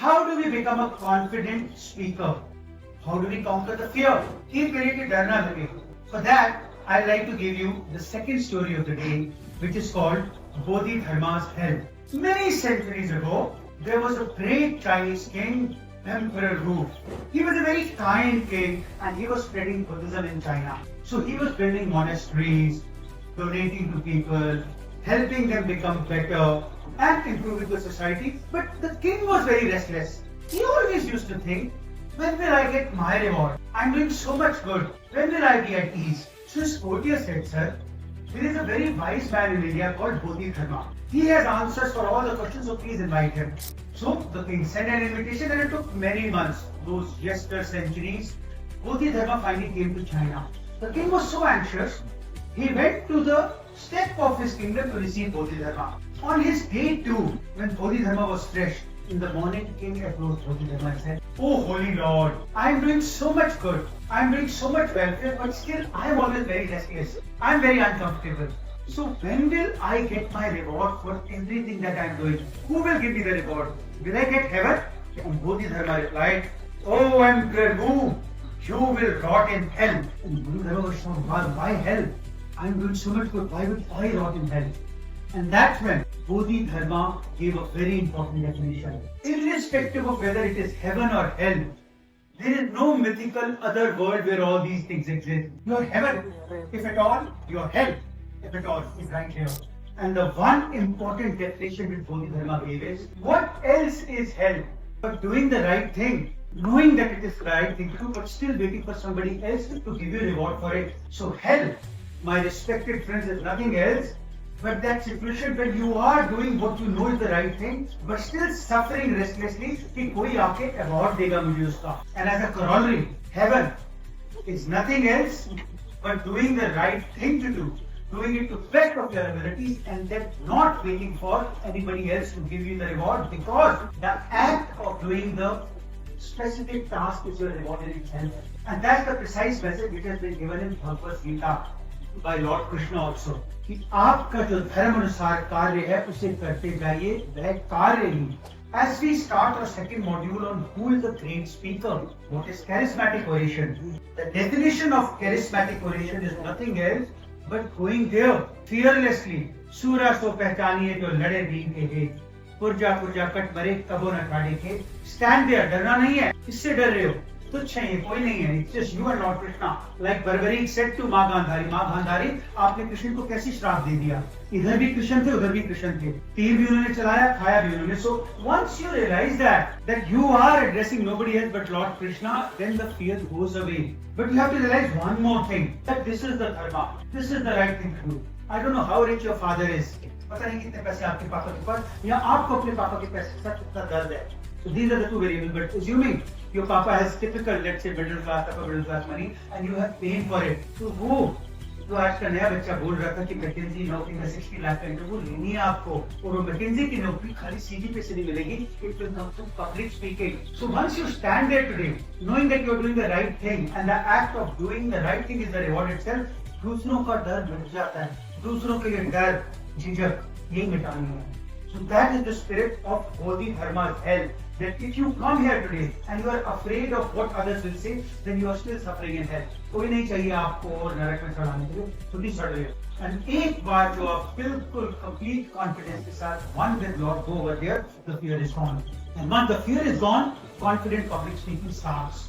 how do we become a confident speaker? How do we conquer the fear? For that, I'd like to give you the second story of the day, which is called Bodhidharma's Hell. Many centuries ago, there was a great Chinese king, Emperor Wu. He was a very kind king and he was spreading Buddhism in China. So he was building monasteries, donating to people, helping them become better and improving the society. But the king was very restless. He always used to think, when will I get my reward? I'm doing so much good. When will I be at ease? So his courtier said, sir, there is a very wise man in India called Bodhidharma. He has answers for all the questions, so please invite him. So the king sent an invitation and it took many months. Those yester centuries, Bodhidharma finally came to China. The king was so anxious, he went to the step of his kingdom to receive Bodhidharma. On his day 2, when Bodhidharma was fresh, in the morning, king approached Bodhidharma and said, "Oh holy Lord, I am doing so much good, I am doing so much welfare, but still I am always very restless. I am very uncomfortable. So when will I get my reward for everything that I am doing? Who will give me the reward? Will I get heaven?" And Bodhidharma replied, "Oh Emperor Wu, you will rot in hell." And Bodhidharma was shocked, why hell? I am doing so much good, why would I rot in hell? And that's when Bodhidharma gave a very important definition. Irrespective of whether it is heaven or hell, there is no mythical other world where all these things exist. Your heaven, if at all, your hell, if at all, is right here. And the one important definition which Bodhidharma gave is, what else is hell but doing the right thing, knowing that it is the right thing to do, but still waiting for somebody else to give you reward for it. So hell, my respected friends, is nothing else but that situation when you are doing what you know is the right thing, but still suffering restlessly कि कोई आके award देगा मुझे उसका. And as a corollary, heaven is nothing else but doing the right thing to do, doing it to the best of your abilities, and then not waiting for anybody else to give you the reward, because the act of doing the specific task is your reward in itself. And that's the precise message which has been given in Bhagavad Gita by Lord Krishna also. कि आपका जो धर्म अनुसार कार्य है उसे करते जाइए, वह कार्य ही. As we start our second module on who is the great speaker, what is charismatic oration? The definition of charismatic oration is nothing else but going there fearlessly. सूरा सो पहचानिए जो लड़े दीन के हे, पुरजा पुरजा कट मरे कबो न ठाड़े के. Stand there, डरना नहीं है. किससे डर रहे हो? तुच्छ है, कोई नहीं है. It's just you and Lord Krishna. Like Barbaric said to माँ गांधारी, आपने कृष्ण को कैसी श्राप दे दिया? इधर भी कृष्ण थे, उधर भी कृष्ण थे. तीर भी उन्होंने चलाया, खाया भी उन्होंने. So once you realize that you are addressing nobody else but Lord Krishna, then the fear goes away. But you have to realize one more thing, that this is the dharma, this is the right thing to do. I don't know how rich your father is. पता नहीं कितने पैसे आपके पापा के पास, या आपको अपने पापा के पैसे का कितना दर्द है. So these are the two variables. But assuming your papa has typical, let's say middle class, upper middle class money, and you have paid for it, so वो जो आज का नया बच्चा बोल रहा था कि मैकेंजी नौकरी में 60 लाख का इंटरव्यू लेनी है आपको, और वो मैकेंजी की नौकरी खाली सीधी पे से नहीं मिलेगी, it will come to public speaking. So once you stand there today, knowing that you are doing the right thing, and the act of doing the right thing is the reward itself, दूसरों का डर मिट जाता है. दूसरों के लिए डर, झिझक, यही मिटानी है. So that is the spirit of Bodhidharma's hell. That if you come here today and you are afraid of what others will say, then you are still suffering in hell. कोई नहीं चाहिए आपको और नरक में चढ़ाने के लिए, खुद ही चढ़ रहे हो. And एक बार जो आप बिल्कुल complete confidence के साथ one with Lord go over there, the fear is gone. And once the fear is gone, confident public speaking starts.